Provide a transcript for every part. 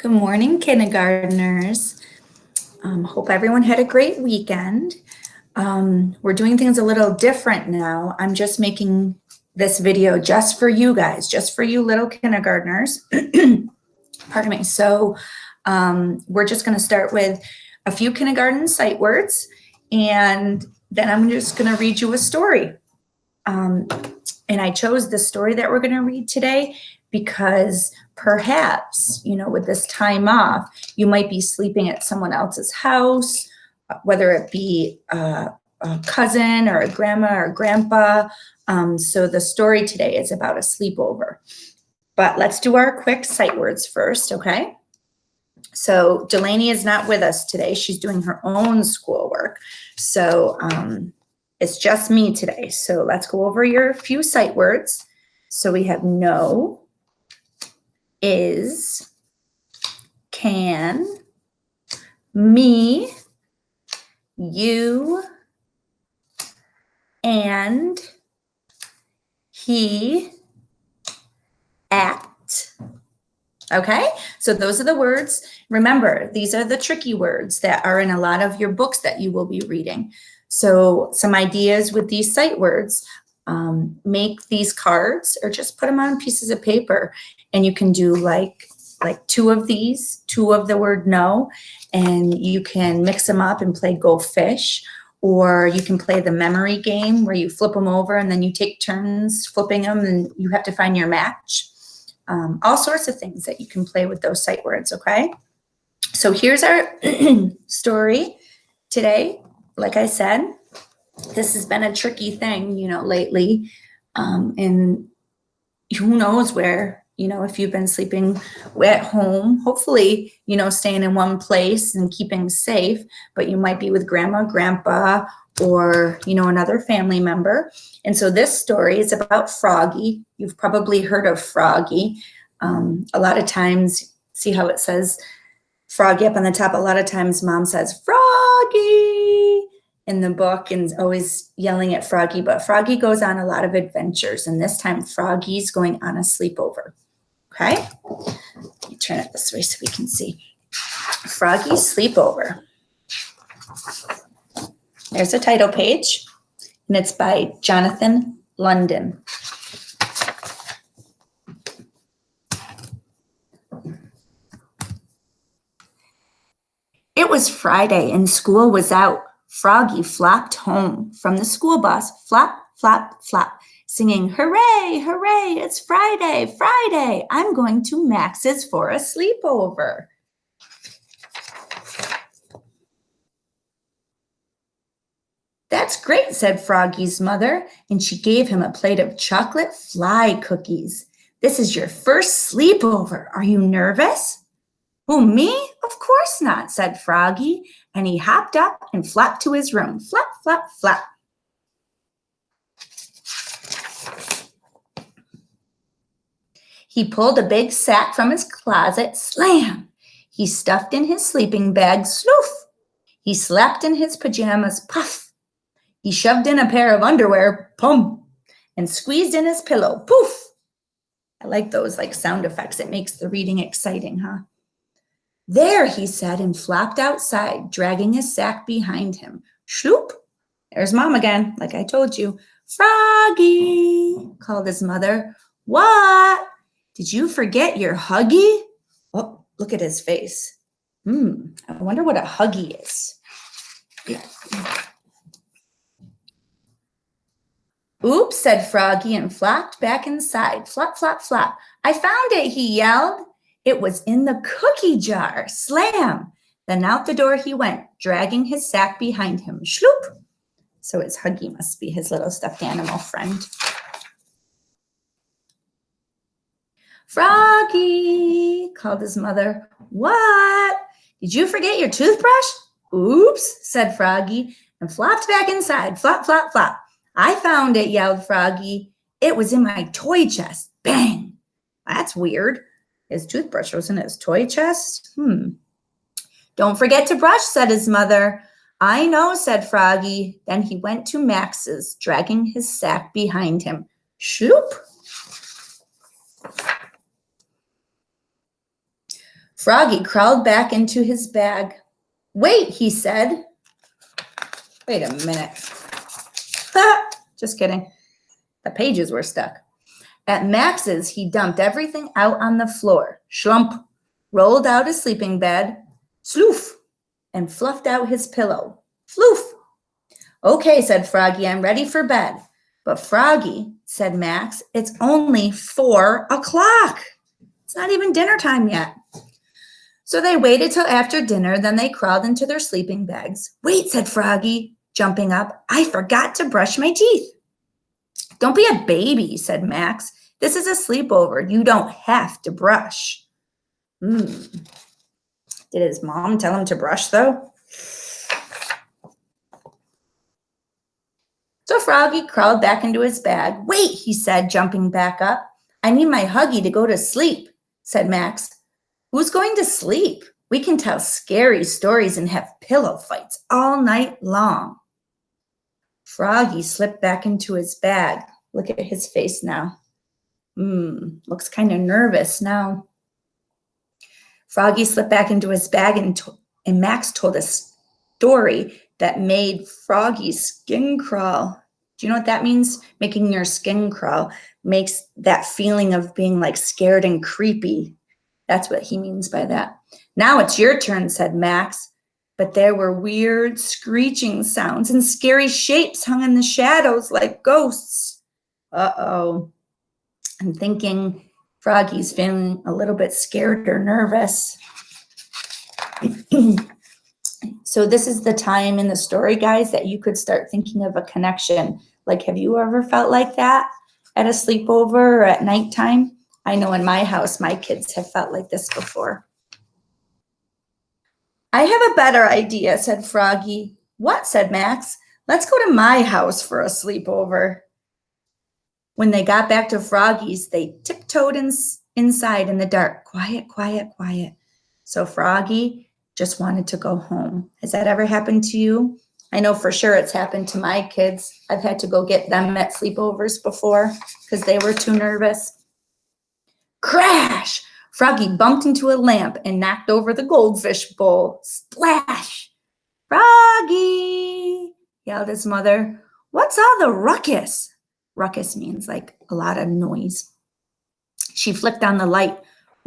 Good morning, kindergartners. Hope everyone had a great weekend. We're doing things a little different now. I'm just making this video just for you guys, just for you little kindergartners. Pardon me. So we're just going to start with a few kindergarten sight words, and then I'm just going to read you a story. And I chose the story that we're going to read today because perhaps, with this time off, you might be sleeping at someone else's house, whether it be a cousin or a grandma or grandpa. So the story today is about a sleepover. But let's do our quick sight words first, okay? So Delaney is not with us today. She's doing her own schoolwork. So it's just me today. So let's go over your few sight words. So we have no, is, can, me, you, and, he, at. Okay, so those are the words. Remember, these are the tricky words that are in a lot of your books that you will be reading. So some ideas with these sight words, make these cards or just put them on pieces of paper, and you can do like two of these, two of the word no, and you can mix them up and play Go Fish, or you can play the memory game where you flip them over and then you take turns flipping them and you have to find your match. All sorts of things that you can play with those sight words, okay? So here's our story today. Like I said, this has been a tricky thing, lately. And who knows where, if you've been sleeping at home, hopefully, staying in one place and keeping safe, but you might be with grandma, grandpa, or, another family member. And so this story is about Froggy. You've probably heard of Froggy. A lot of times, see how it says Froggy up on the top? A lot of times mom says, Froggy, in the book, and always yelling at Froggy, but Froggy goes on a lot of adventures, and this time Froggy's going on a sleepover. Okay, let me turn it this way so we can see. Froggy's sleepover. There's a title page, and it's by Jonathan London. It was Friday and school was out. Froggy flopped home from the school bus, flop, flop, flop, singing, hooray, hooray, it's Friday, Friday. I'm going to Max's for a sleepover. That's great, said Froggy's mother, and she gave him a plate of chocolate fly cookies. This is your first sleepover. Are you nervous? Who, me? Of course not, said Froggy, and he hopped up and flopped to his room. Flop, flop, flop. He pulled a big sack from his closet, slam. He stuffed in his sleeping bag, sloof. He slapped in his pajamas, puff. He shoved in a pair of underwear, pum, and squeezed in his pillow, poof. I like those sound effects. It makes the reading exciting, huh? There, he said, and flopped outside, dragging his sack behind him. Shloop! There's Mom again, like I told you. Froggy, called his mother. What? Did you forget your Huggy? Oh, look at his face. I wonder what a Huggy is. Yeah. Oops, said Froggy and flopped back inside. Flop, flop, flop. I found it, he yelled. It was in the cookie jar. Slam! Then out the door he went, dragging his sack behind him. Shloop! So his Huggy must be his little stuffed animal friend. Froggy, called his mother. What? Did you forget your toothbrush? Oops, said Froggy, and flopped back inside. Flop, flop, flop. I found it, yelled Froggy. It was in my toy chest. Bang! That's weird. His toothbrush was in his toy chest? Don't forget to brush, said his mother. I know, said Froggy. Then he went to Max's, dragging his sack behind him. Shloop! Froggy crawled back into his bag. Wait, he said. Wait a minute. Just kidding. The pages were stuck. At Max's, he dumped everything out on the floor. Schlump, rolled out his sleeping bed. Sloof, and fluffed out his pillow. Floof. Okay, said Froggy, I'm ready for bed. But Froggy, said Max, it's only 4 o'clock. It's not even dinner time yet. So they waited till after dinner, then they crawled into their sleeping bags. Wait, said Froggy, jumping up. I forgot to brush my teeth. Don't be a baby, said Max. This is a sleepover. You don't have to brush. Did his mom tell him to brush, though? So Froggy crawled back into his bag. Wait, he said, jumping back up. I need my Huggy to go to sleep, said Max. Who's going to sleep? We can tell scary stories and have pillow fights all night long. Froggy slipped back into his bag. Look at his face now. Looks kind of nervous now. Froggy slipped back into his bag and Max told a story that made Froggy's skin crawl. Do you know what that means? Making your skin crawl makes that feeling of being like scared and creepy. That's what he means by that. Now it's your turn, said Max. But there were weird screeching sounds and scary shapes hung in the shadows like ghosts. Uh-oh. I'm thinking Froggy's feeling a little bit scared or nervous. So this is the time in the story, guys, that you could start thinking of a connection. Like, have you ever felt like that at a sleepover or at nighttime? I know in my house, my kids have felt like this before. I have a better idea, said Froggy. What, said Max. Let's go to my house for a sleepover. When they got back to Froggy's, they tiptoed inside in the dark. Quiet, quiet, quiet. So Froggy just wanted to go home. Has that ever happened to you? I know for sure it's happened to my kids. I've had to go get them at sleepovers before because they were too nervous. Crash! Froggy bumped into a lamp and knocked over the goldfish bowl. Splash! Froggy! Yelled his mother. What's all the ruckus? Ruckus means like a lot of noise. She flicked on the light.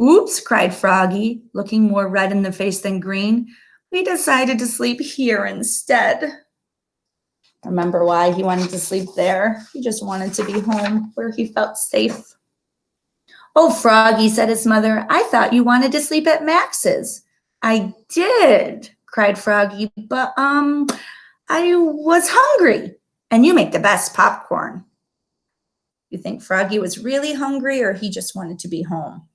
Oops, cried Froggy, looking more red in the face than green. We decided to sleep here instead. Remember why he wanted to sleep there? He just wanted to be home where he felt safe. Oh, Froggy, said his mother, I thought you wanted to sleep at Max's. I did, cried Froggy, but I was hungry, and you make the best popcorn. You think Froggy was really hungry or he just wanted to be home?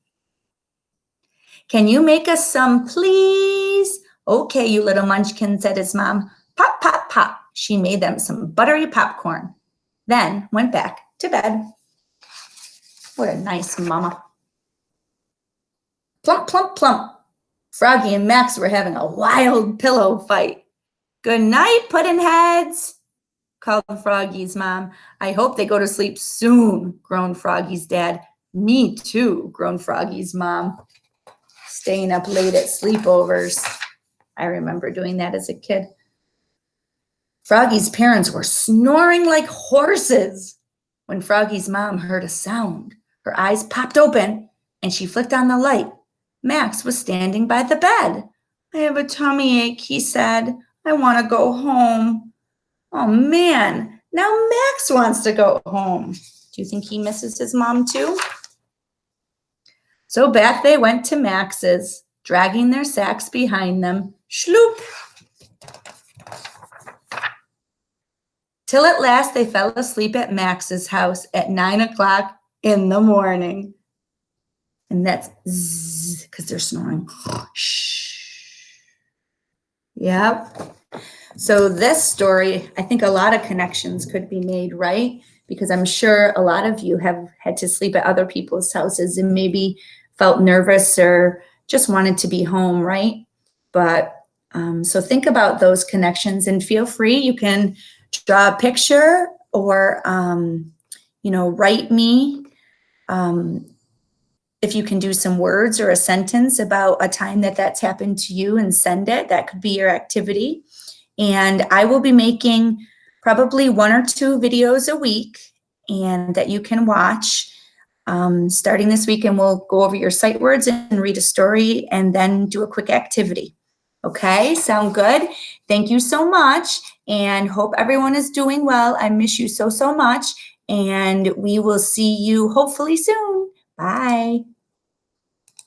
Can you make us some, please? Okay, you little munchkin, said his mom. Pop, pop, pop. She made them some buttery popcorn, then went back to bed. What a nice mama. Plump, plump, plump. Froggy and Max were having a wild pillow fight. Good night, puddin' heads, called Froggy's mom. I hope they go to sleep soon, groaned Froggy's dad. Me too, groaned Froggy's mom. Staying up late at sleepovers. I remember doing that as a kid. Froggy's parents were snoring like horses. When Froggy's mom heard a sound, her eyes popped open and she flicked on the light. Max was standing by the bed. I have a tummy ache, he said. I want to go home. Oh man, now Max wants to go home. Do you think he misses his mom too? So back they went to Max's, dragging their sacks behind them. Schloop! Till at last they fell asleep at Max's house at 9 o'clock in the morning. And that's zzz, because they're snoring. Shh. Yep. So this story, I think a lot of connections could be made, right? Because I'm sure a lot of you have had to sleep at other people's houses and maybe felt nervous or just wanted to be home, right? But so think about those connections and feel free. You can draw a picture or, write me if you can do some words or a sentence about a time that that's happened to you and send it, that could be your activity. And I will be making probably 1 or 2 videos a week and that you can watch starting this week, and we'll go over your sight words and read a story and then do a quick activity. Okay, sound good? Thank you so much and hope everyone is doing well. I miss you so, so much, and we will see you hopefully soon. Bye.